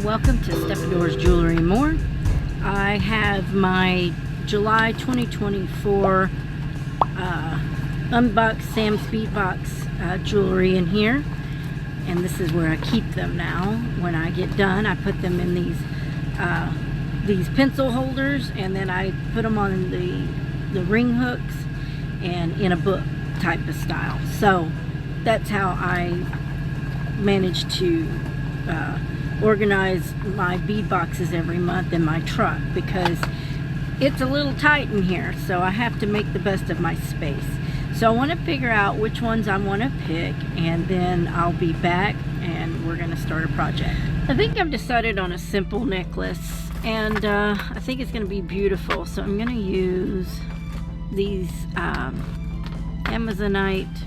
Welcome to Stefador's Jewelry and More. I have my July 2024 unboxed Sam's Speedbox jewelry in here, and this is where I keep them now. When I get done, I put them in these pencil holders, and then I put them on the ring hooks and in a book type of style. So that's how I manage to organize my bead boxes every month in my truck, because it's a little tight in here, so I have to make the best of my space. So I want to figure out which ones I want to pick, and then I'll be back and we're going to start a project. I think I've decided on a simple necklace, and I think it's going to be beautiful. So I'm going to use these Amazonite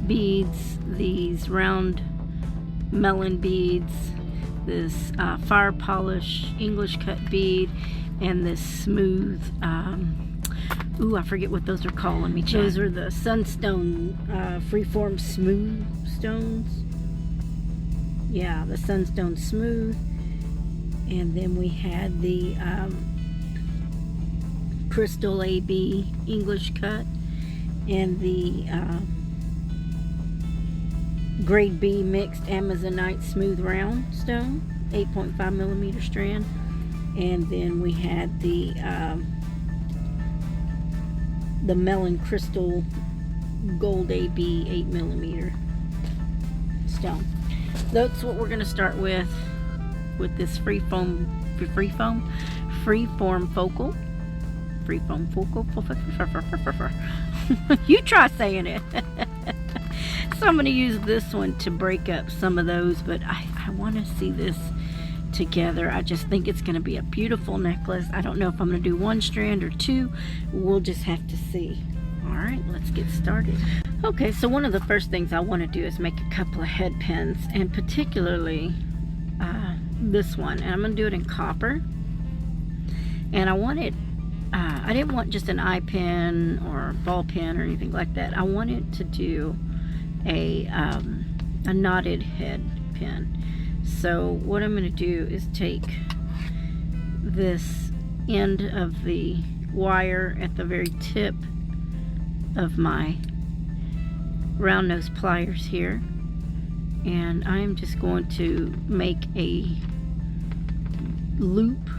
beads, these round melon beads, this fire polish English cut bead, and this smooth ooh, I forget what those are called. Let me check. Those are the sunstone freeform smooth stones. Yeah, the sunstone smooth. And then we had the crystal AB English cut, and the grade B mixed Amazonite smooth round stone, 8.5 millimeter strand. And then we had the melon crystal gold AB 8 millimeter stone. That's what we're going to start with this freeform focal. You try saying it. So I'm going to use this one to break up some of those, but I want to see this together. I just think it's going to be a beautiful necklace. I don't know if I'm going to do one strand or two. We'll just have to see. Alright, let's get started. Okay, so one of the first things I want to do is make a couple of head pins, and particularly this one. And I'm going to do it in copper. And I want it, I didn't want just an eye pin or ball pin or anything like that. I wanted to do a knotted head pin. So what I'm going to do is take this end of the wire at the very tip of my round nose pliers here, and I'm just going to make a loop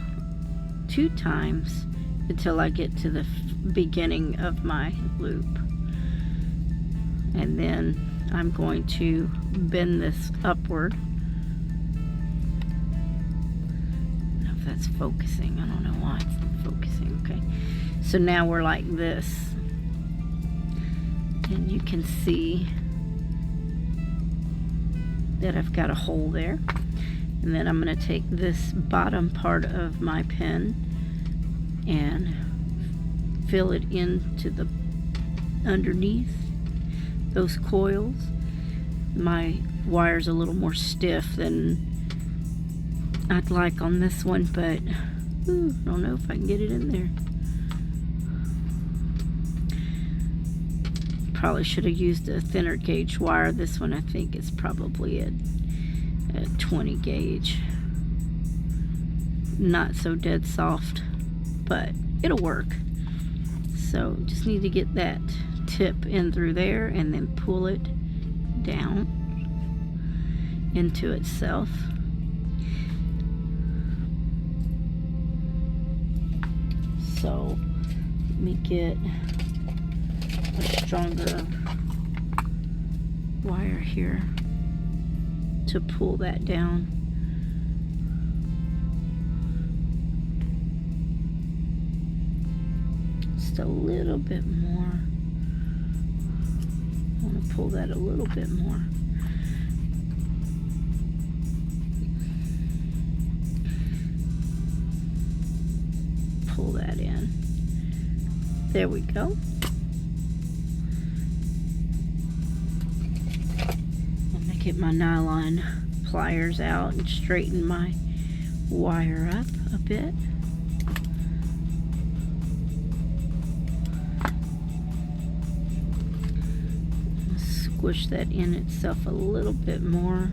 2 times until I get to the beginning of my loop, and then I'm going to bend this upward. That's focusing. I don't know why it's not focusing. Okay, so now we're like this, and you can see that I've got a hole there. And then I'm going to take this bottom part of my pin and fill it into the underneath those coils. My wire's a little more stiff than I'd like on this one, but I don't know if I can get it in there. Probably should have used a thinner gauge wire. This one I think is probably a 20 gauge. Not so dead soft, but it'll work. So just need to get that tip in through there and then pull it down into itself. So let me get a stronger wire here. to pull that down. Just a little bit more. I want to pull that a little bit more. Pull that in. There we go. I'm gonna get my nylon pliers out and straighten my wire up a bit. Squish that in itself a little bit more.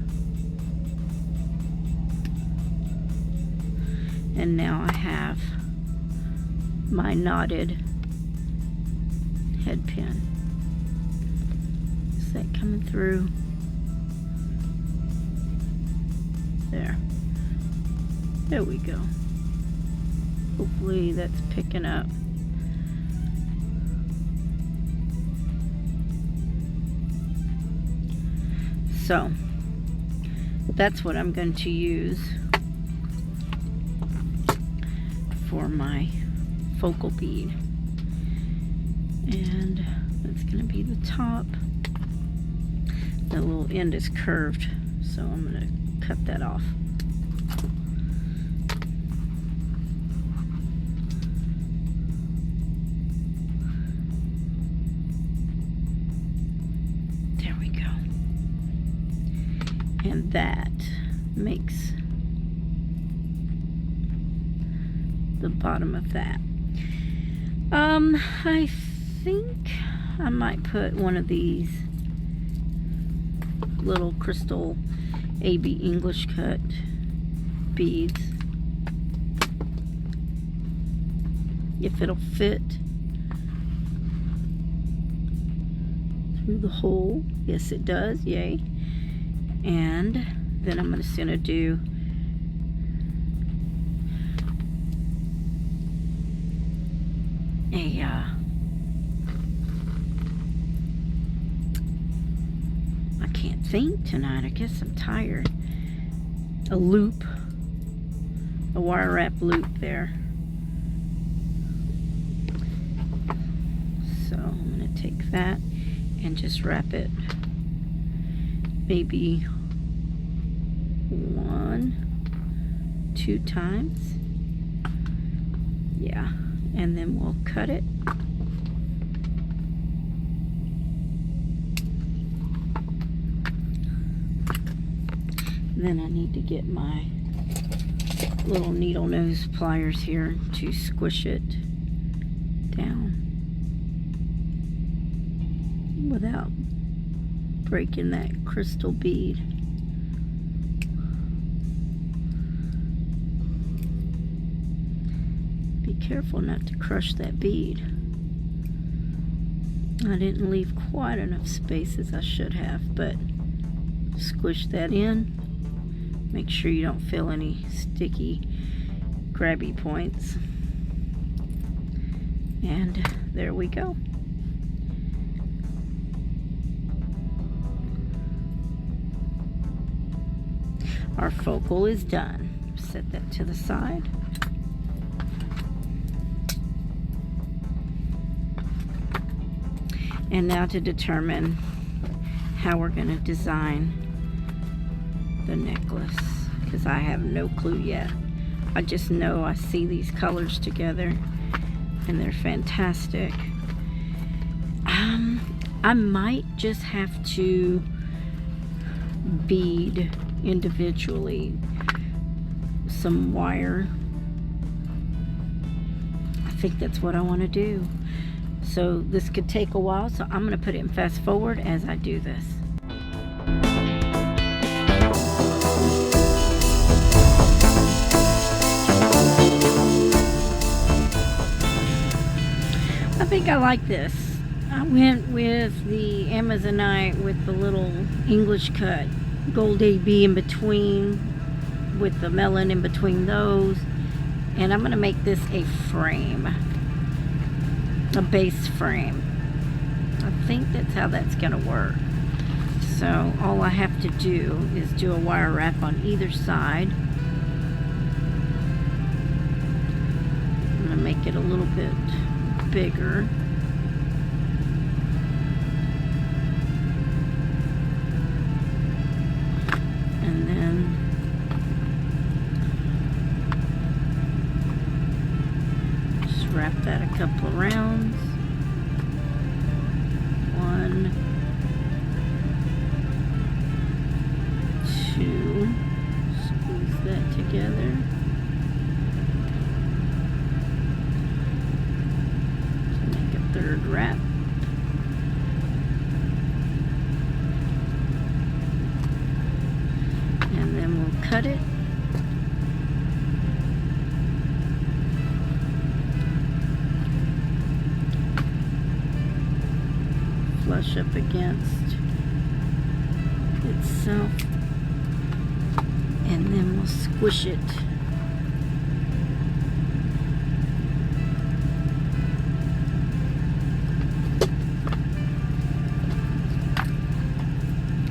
And now I have my knotted head pin. Is that coming through? There we go. Hopefully that's picking up. So that's what I'm going to use for my focal bead, and that's going to be the top. The little end is curved, so I'm going to cut that off. There we go. And that makes the bottom of that. I think I might put one of these little crystal AB English cut beads, if it'll fit through the hole. Yes, it does. Yay. And then I'm just gonna do a I can't think tonight. I guess I'm tired. A loop, a wire wrap loop there. So I'm gonna take that and just wrap it maybe 1, 2 times. Yeah, and then we'll cut it. And then I need to get my little needle nose pliers here to squish it down without breaking that crystal bead. Be careful not to crush that bead. I didn't leave quite enough space as I should have, but squish that in. Make sure you don't feel any sticky, grabby points. And there we go. Our focal is done. Set that to the side. And now to determine how we're going to design the necklace, because I have no clue yet. I just know I see these colors together and they're fantastic. I might just have to bead individually some wire. I think that's what I want to do. So this could take a while, so I'm going to put it in fast forward as I do this. I think I like this. I went with the Amazonite with the little English cut gold AB in between, with the melon in between those, and I'm going to make this a frame, a base frame. I think that's how that's going to work. So all I have to do is do a wire wrap on either side. I'm going to make it a little bit bigger. And then just wrap that a couple of rounds. 1, 2, squeeze that together. To make a third wrap. And then we'll cut it. Flush up against itself. And then we'll squish it.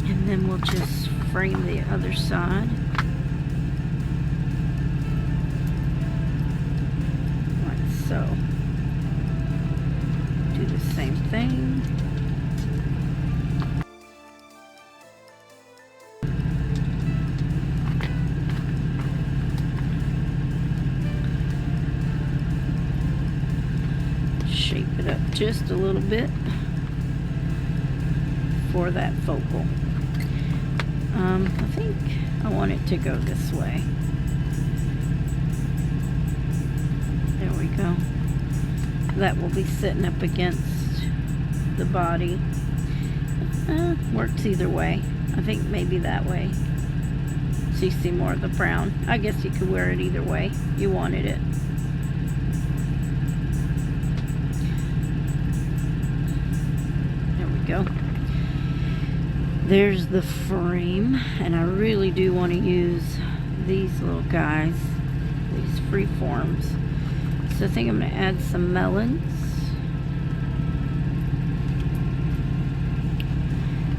And then we'll just frame the other side. Like so. Do the same thing. Shape it up just a little bit for that focal. I think I want it to go this way. There we go. That will be sitting up against the body. Works either way. I think maybe that way. So you see more of the brown. I guess you could wear it either way you wanted it. There we go. There's the frame, and I really do want to use these little guys, these free forms. So I think I'm going to add some melons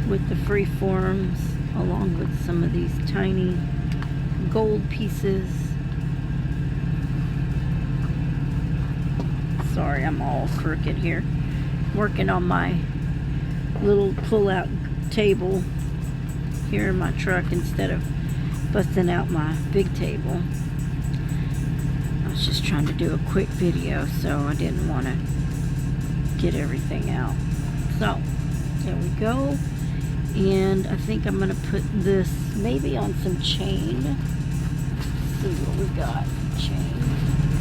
with the free forms, along with some of these tiny gold pieces. Sorry, I'm all crooked here. Working on my little pull-out table here in my truck instead of busting out my big table. I was just trying to do a quick video, so I didn't want to get everything out. So there we go. And I think I'm going to put this maybe on some chain. Let's see what we got. Chain.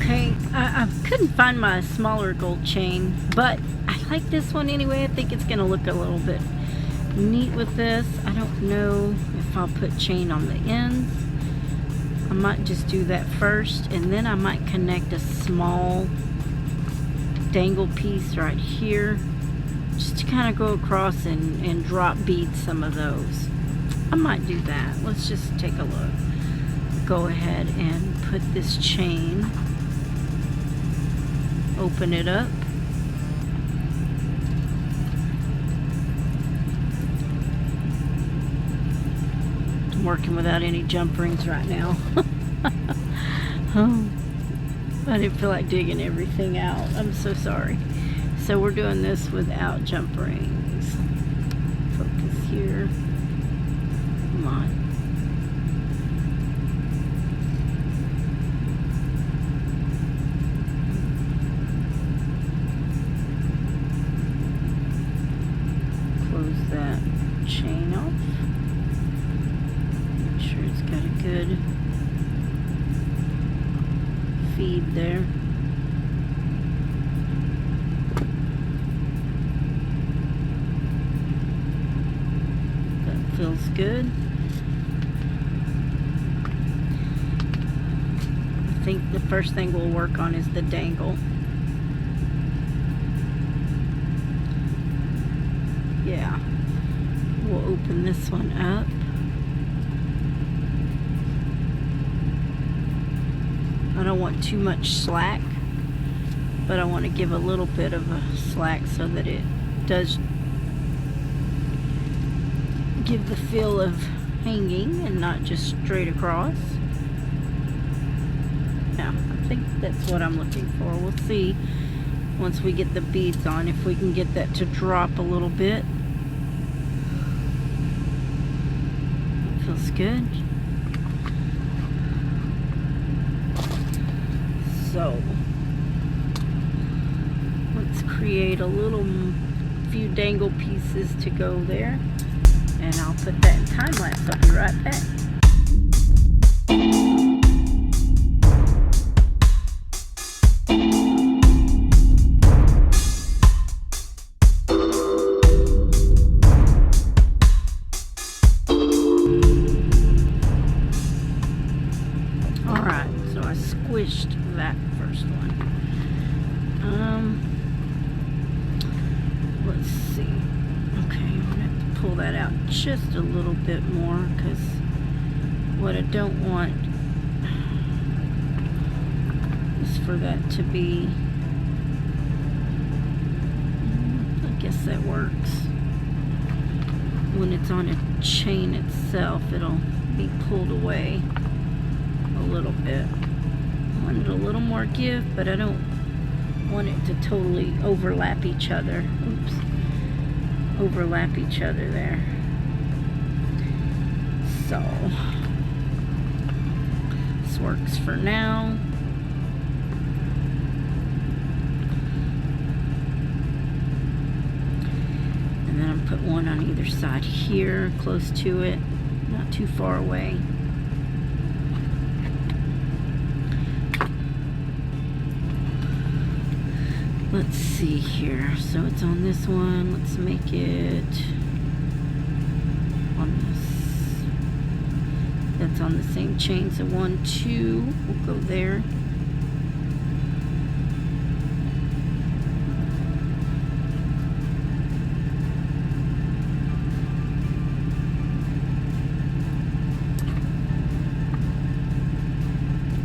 Okay, I couldn't find my smaller gold chain, but I like this one anyway. I think it's going to look a little bit neat with this. I don't know if I'll put chain on the ends. I might just do that first, and then I might connect a small dangle piece right here, just to kind of go across and drop bead some of those. I might do that. Let's just take a look. Go ahead and put this chain, open it up. I'm working without any jump rings right now. Oh, I didn't feel like digging everything out. I'm so sorry. So we're doing this without jump rings. Focus here. Come on. Close that chain off. Make sure it's got a good feed there. Feels good. I think the first thing we'll work on is the dangle. Yeah. We'll open this one up. I don't want too much slack, but I want to give a little bit of a slack so that it does give the feel of hanging and not just straight across. Yeah, I think that's what I'm looking for. We'll see once we get the beads on if we can get that to drop a little bit. That feels good. So let's create a little few dangle pieces to go there, and I'll put that in time lapse. I'll be right back. Alright, so I squished that first one. Let's see. Okay, I'm gonna have to pull that out just a little bit more, because what I don't want is for that to be, I guess that works. When it's on a chain itself, it'll be pulled away a little bit. I want it a little more give, but I don't want it to totally overlap each other. Oops. Overlap each other there. So this works for now. And then I'll put one on either side here, close to it, not too far away. Let's see here. So it's on this one. Let's make it on this. That's on the same chain. So 1, 2. We'll go there.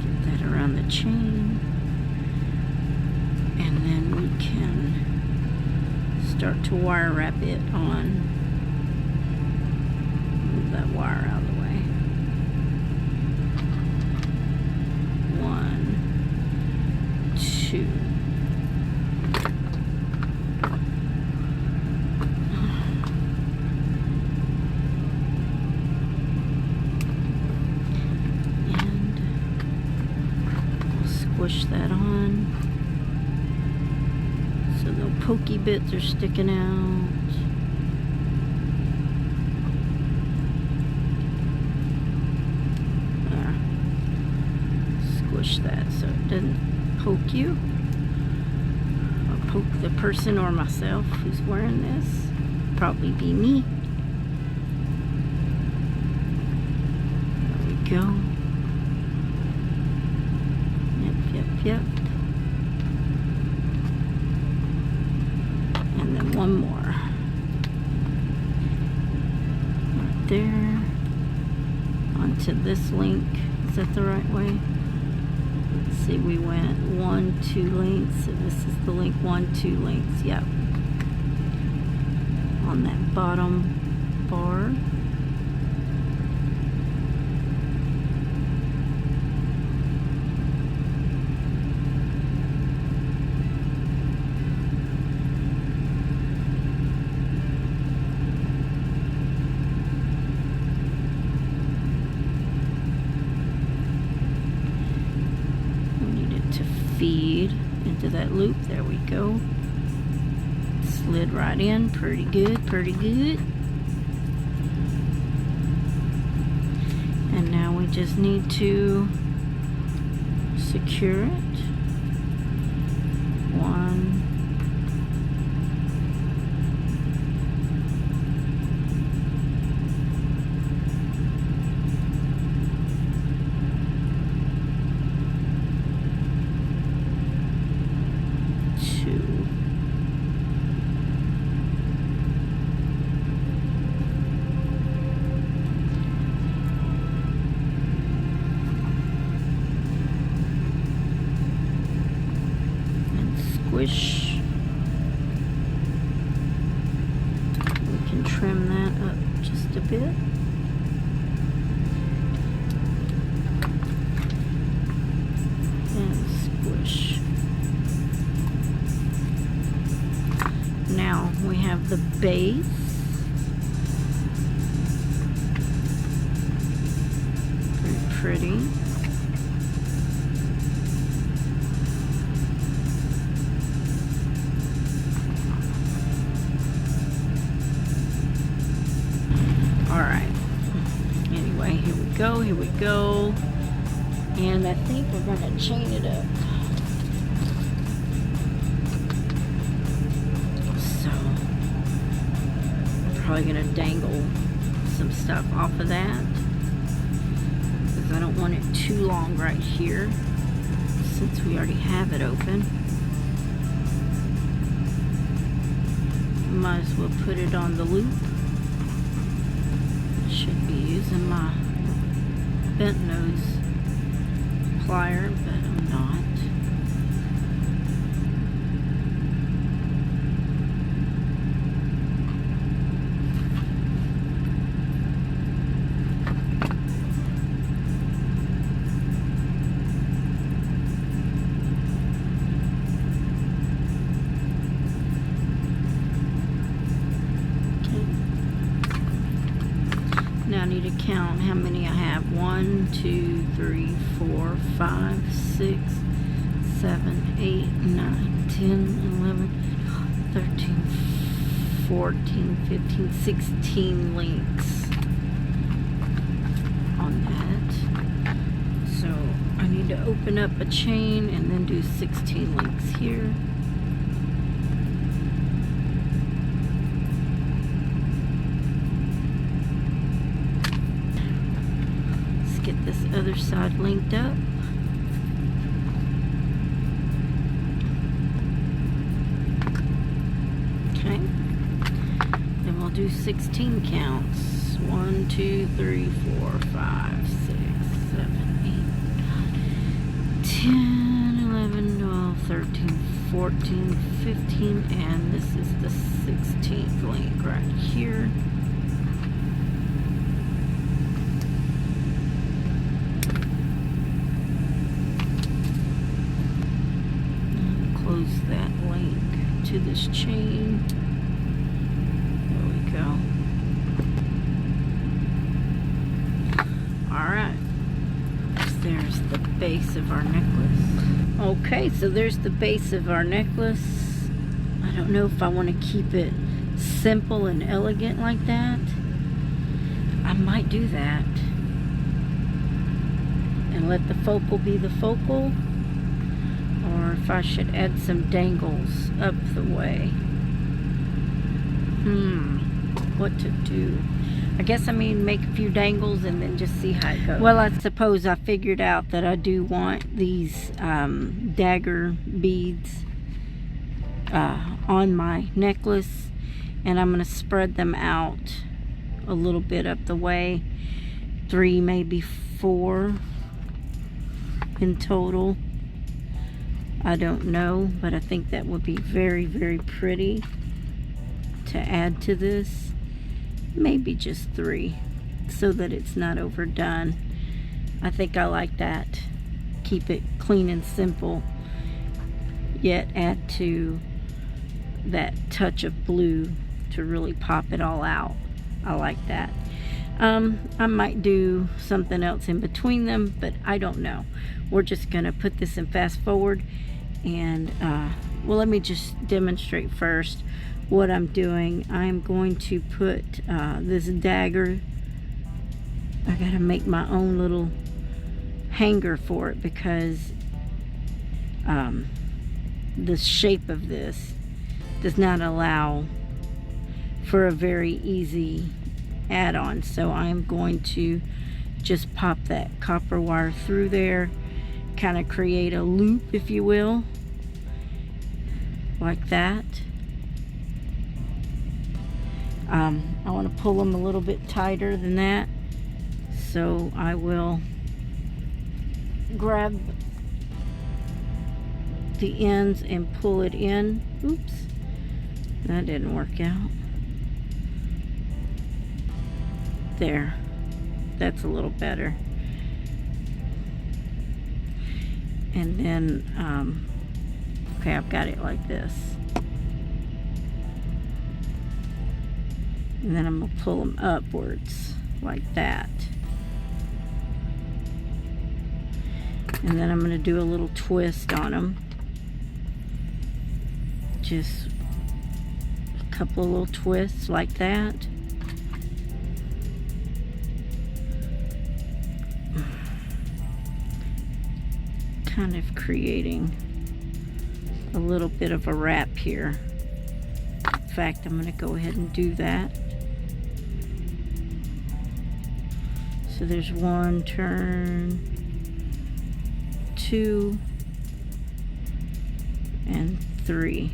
Get that around the chain. Start to wire wrap it on. Move that wire out of the way. 1, 2. And we'll squish that on. So the pokey bits are sticking out. There. Squish that so it doesn't poke you, or poke the person or myself who's wearing this. Probably be me. There we go. Yep. And then one more right there onto this link. Is that the right way? Let's see, we went 1, 2 links, so this is the link 1, 2 links. Yep, on that bottom bar. Feed into that loop. There we go. Slid right in. Pretty good, pretty good. And now we just need to secure it. 1, 2. And squish. Now we have the base. Very pretty. Alright. Anyway, here we go. And I think we're going to chain it up. So, I'm probably going to dangle some stuff off of that, because I don't want it too long right here, since we already have it open. Might as well put it on the loop. Should be using my bent nose plier, but I'm not. Now I need to count how many I have. 1, 2, 3, 4, 5, 6, 7, 8, 9, 10, 11, 13, 14, 15, 16 links on that. So I need to open up a chain and then do 16 links here. Get this other side linked up. Okay. Then we'll do 16 counts. 1, 2, 3, 4, 5, 6, 7, 8, 10, 11, 12, 13, 14, 15, and this is the 16th link right here. Close that link to this chain. There we go. Alright. There's the base of our necklace. Okay, so there's the base of our necklace. I don't know if I want to keep it simple and elegant like that. I might do that. And let the focal be the focal. Or if I should add some dangles up the way. What to do? I guess make a few dangles and then just see how it goes. Well, I suppose I figured out that I do want these dagger beads on my necklace, and I'm going to spread them out a little bit up the way. 3, maybe 4 in total. I don't know, but I think that would be very, very pretty to add to this. Maybe just 3, so that it's not overdone. I think I like that. Keep it clean and simple, yet add to that touch of blue to really pop it all out. I like that. I might do something else in between them, but I don't know. We're just gonna put this in fast forward. And well, let me just demonstrate first what I'm doing. I'm going to put this dagger. I gotta make my own little hanger for it, because the shape of this does not allow for a very easy add-on. So I'm going to just pop that copper wire through there, kind of create a loop, if you will, like that. I want to pull them a little bit tighter than that, so I will grab the ends and pull it in. Oops, that didn't work out. There, that's a little better. And then okay, I've got it like this, and then I'm gonna pull them upwards like that, and then I'm gonna do a little twist on them, just a couple of little twists like that. Kind of creating a little bit of a wrap here. In fact, I'm going to go ahead and do that. So there's 1 turn, 2, and 3.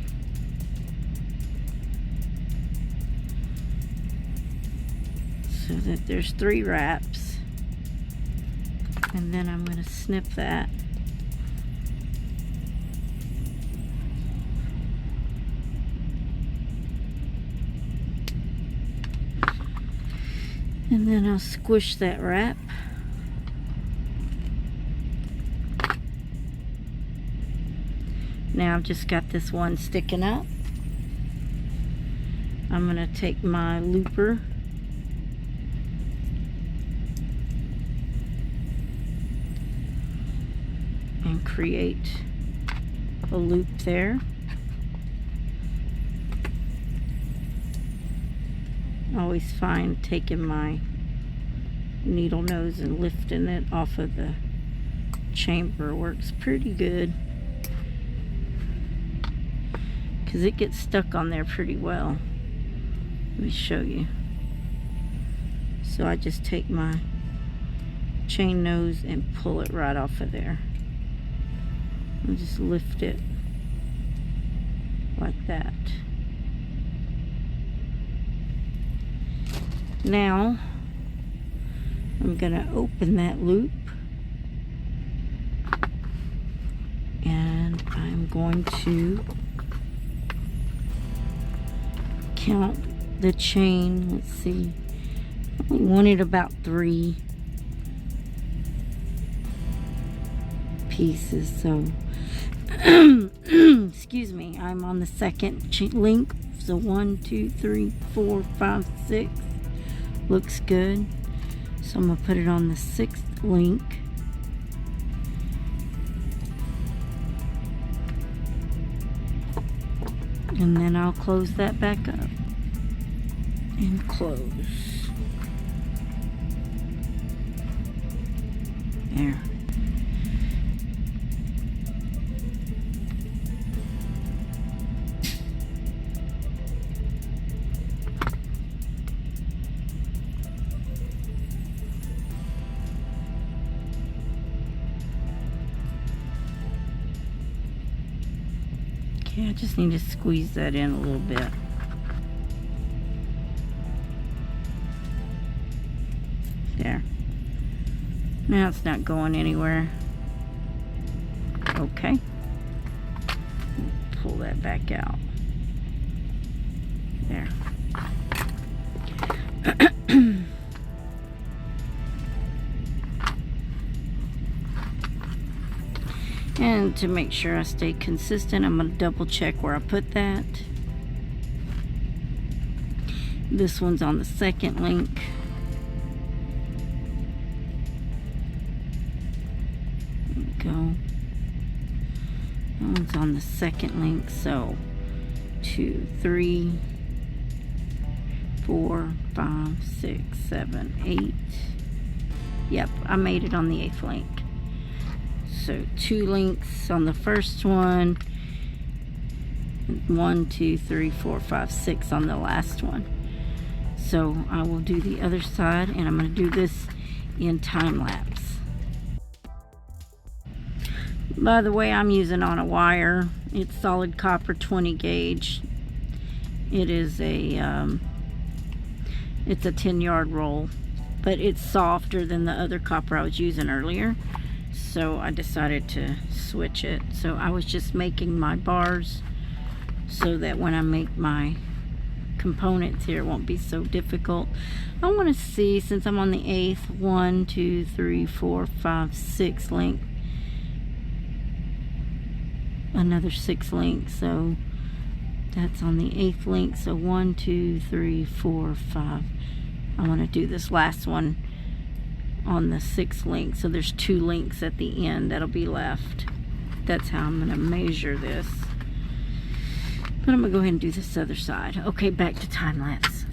So that there's 3 wraps. And then I'm going to snip that. And then I'll squish that wrap. Now I've just got this one sticking up. I'm going to take my looper and create a loop there. I always find taking my needle nose and lifting it off of the chamber works pretty good, because it gets stuck on there pretty well. Let me show you. So I just take my chain nose and pull it right off of there and just lift it like that. Now I'm going to open that loop, and I'm going to count the chain. Let's see, I only wanted about 3 pieces, so excuse me, I'm on the second link. So 1, 2, 3, 4, 5, 6. Looks good. So I'm gonna put it on the 6th link. And then I'll close that back up. And close. There. Okay, I just need to squeeze that in a little bit. There. Now it's not going anywhere. Okay. Pull that back out. There. And to make sure I stay consistent, I'm going to double check where I put that. This one's on the 2nd link. There we go. That one's on the 2nd link, so 2, 3, 4, 5, 6, 7, 8. Yep, I made it on the 8th link. So 2 links on the first one, 1, 2, 3, 4, 5, 6 on the last one. So I will do the other side, and I'm going to do this in time lapse. By the way, I'm using on a wire. It's solid copper 20 gauge. It is a it's a 10-yard roll, but it's softer than the other copper I was using earlier. So I decided to switch it. So I was just making my bars so that when I make my components here. It won't be so difficult. I want to see, since I'm on the 8th, 1, 2, 3, 4, 5, 6 link. Another 6 links, so that's on the 8th link. So 1, 2, 3, 4, 5. I want to do this last one on the 6th link, so there's 2 links at the end that'll be left. That's how I'm going to measure this. But I'm going to go ahead and do this other side. Okay, back to time lapse.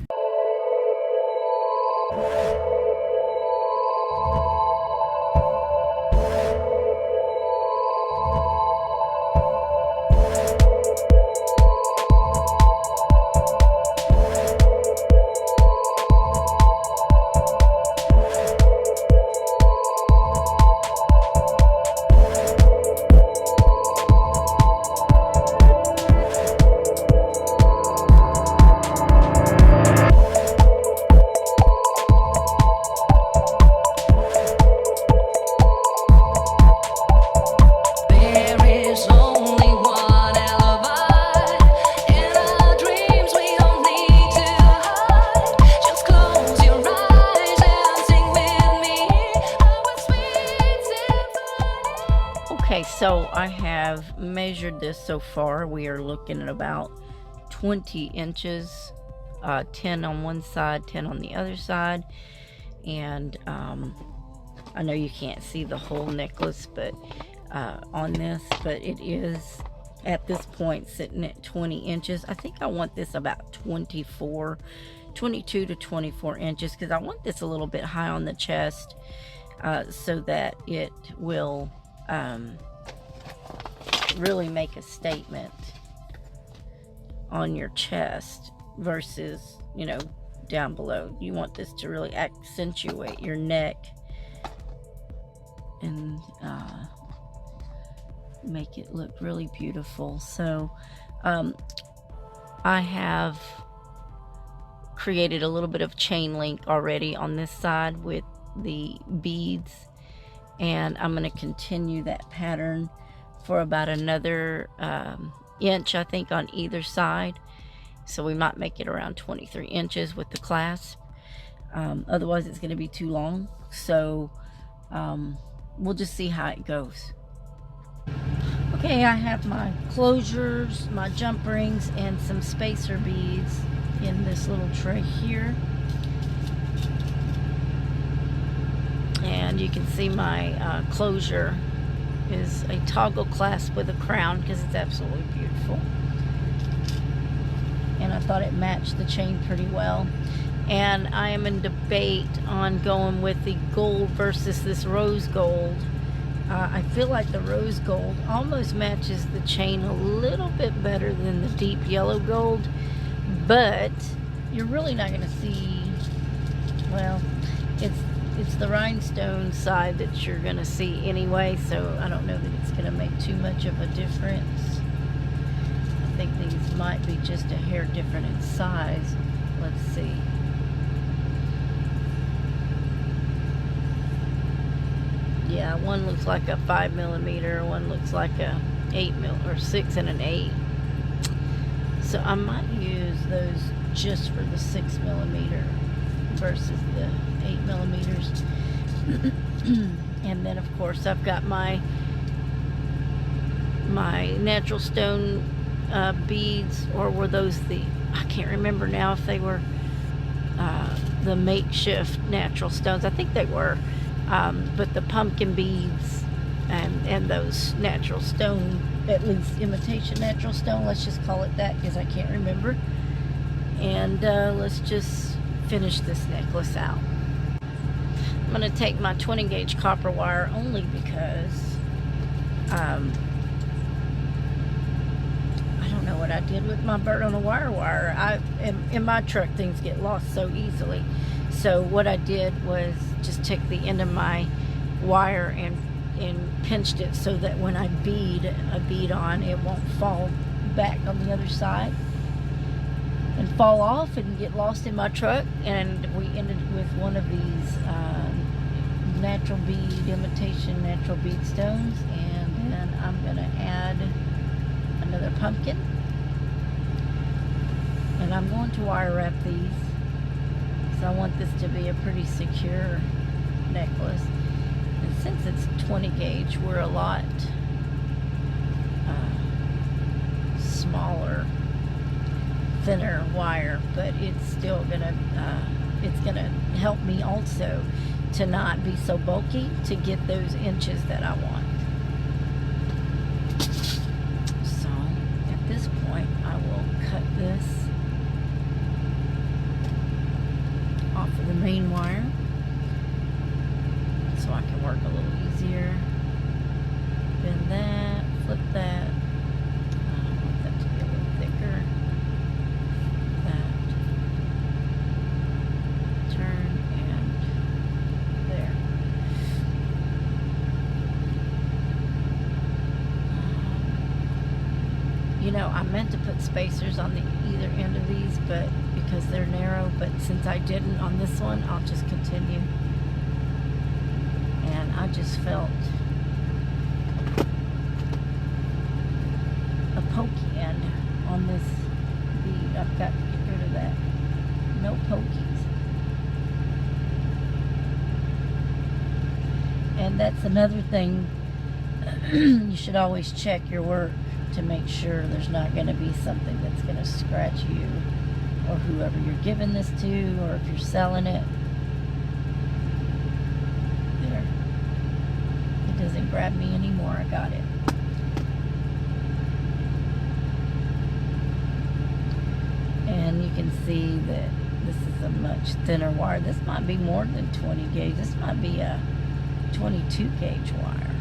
So I have measured this so far. We are looking at about 20 inches, 10 on one side, 10 on the other side. And I know you can't see the whole necklace but on this, but it is at this point sitting at 20 inches. I think I want this about 22 to 24 inches, because I want this a little bit high on the chest, so that it will really make a statement on your chest versus, you know, down below. You want this to really accentuate your neck and make it look really beautiful. So I have created a little bit of chain link already on this side with the beads, and I'm going to continue that pattern for about another inch, I think, on either side. So we might make it around 23 inches with the clasp. Otherwise it's going to be too long. So we'll just see how it goes. Okay, I have my closures, my jump rings, and some spacer beads in this little tray here. And you can see my closure is a toggle clasp with a crown, because it's absolutely beautiful. And I thought it matched the chain pretty well. And I am in debate on going with the gold versus this rose gold. I feel like the rose gold almost matches the chain a little bit better than the deep yellow gold, but you're really not going to see, well, it's the rhinestone side that you're going to see anyway, so I don't know that it's going to make too much of a difference. I think these might be just a hair different in size. Let's see. Yeah, one looks like a 5mm, one looks like a 8mm, or 6 and an 8. So I might use those just for the 6mm versus the 8mm. And then of course I've got my natural stone beads, or were those the, I can't remember now if they were the makeshift natural stones. I think they were, but the pumpkin beads and those natural stone, at least imitation natural stone, let's just call it that because I can't remember. And let's just finish this necklace out. I'm going to take my 20 gauge copper wire only because I don't know what I did with my bird on a wire. In my truck things get lost so easily. So what I did was just take the end of my wire and pinched it so that when I bead a bead on, it won't fall back on the other side and fall off and get lost in my truck. And we ended with one of these natural bead, imitation natural bead stones. And then I'm going to add another pumpkin. And I'm going to wire wrap these, so I want this to be a pretty secure necklace. And since it's 20 gauge, we're a lot smaller, thinner wire, but it's still gonna help me also to not be so bulky, to get those inches that I want. So at this point, I will cut this off of the main wire so I can work a little easier. Bend that, flip that. I want that to be a little thicker. That. Turn and there. You know, I meant to put spacers on the either end of these, but because they're narrow, but since I didn't on this one, I'll just continue. And I just felt a pokey end on this bead. I've got to get rid of that. No pokies. And that's another thing. You should always check your work to make sure there's not going to be something that's going to scratch you or whoever you're giving this to, or if you're selling it. There. It doesn't grab me anymore. I got it. And you can see that this is a much thinner wire. This might be more than 20 gauge. This might be a 22 gauge wire.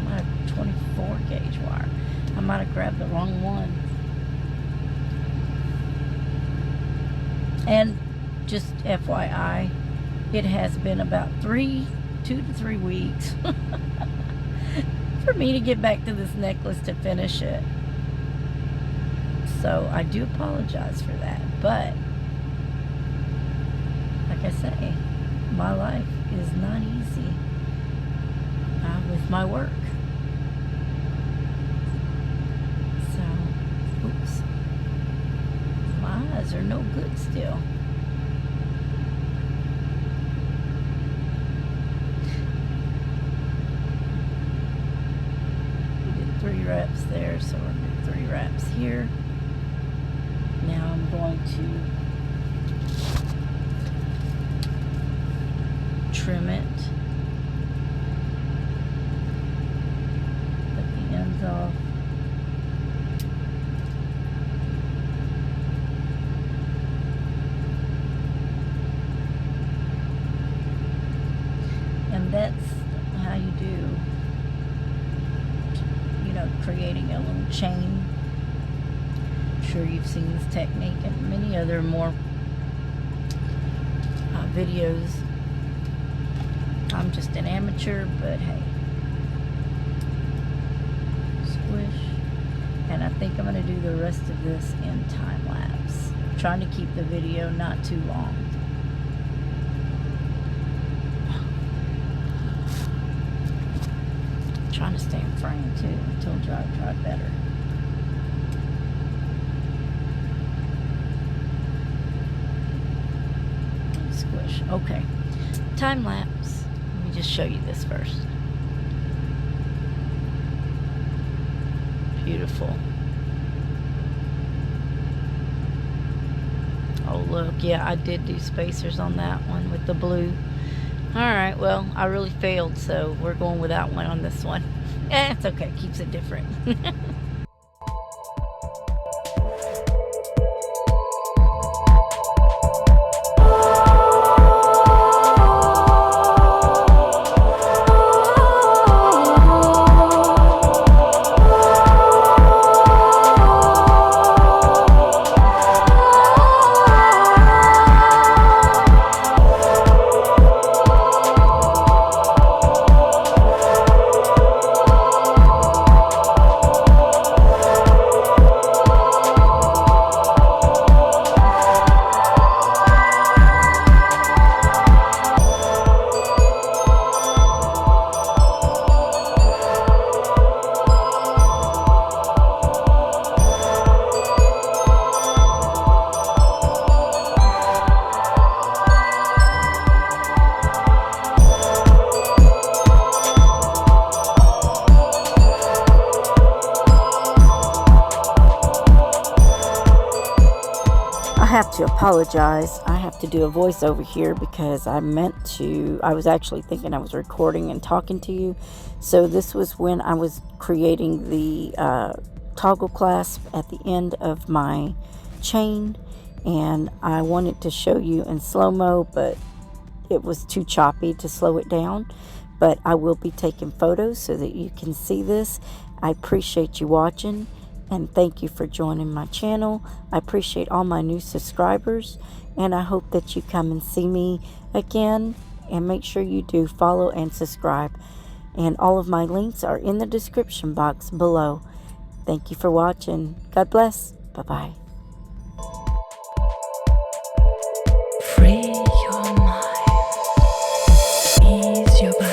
I might have 24 gauge wire. I might have grabbed the wrong one. And just FYI, it has been about 2 to 3 weeks for me to get back to this necklace to finish it. So I do apologize for that. But like I say, my life is not easy with my work. Oops. My eyes are no good still. We did 3 wraps there, so we're going to do 3 wraps here. Now I'm going to trim it. Put the ends off. That's how you do, you know, creating a little chain. I'm sure you've seen this technique and many other more videos. I'm just an amateur, but hey, squish. And I think I'm going to do the rest of this in time lapse. I'm trying to keep the video not too long. Trying to stay in frame too. I told you I'd try better. Squish. Okay. Time lapse. Let me just show you this first. Beautiful. Oh look, yeah, I did do spacers on that one with the blue. Alright, well, I really failed, so we're going without one on this one. It's okay, keeps it different. to apologize. I have to do a voiceover here because I was actually thinking I was recording and talking to you. So this was when I was creating the toggle clasp at the end of my chain, and I wanted to show you in slow-mo, but it was too choppy to slow it down. But I will be taking photos so that you can see this. I appreciate you watching, and thank you for joining my channel. I appreciate all my new subscribers, and I hope that you come and see me again, and make sure you do follow and subscribe. And all of my links are in the description box below. Thank you for watching. God bless. Bye-bye. Free your mind. Ease your body.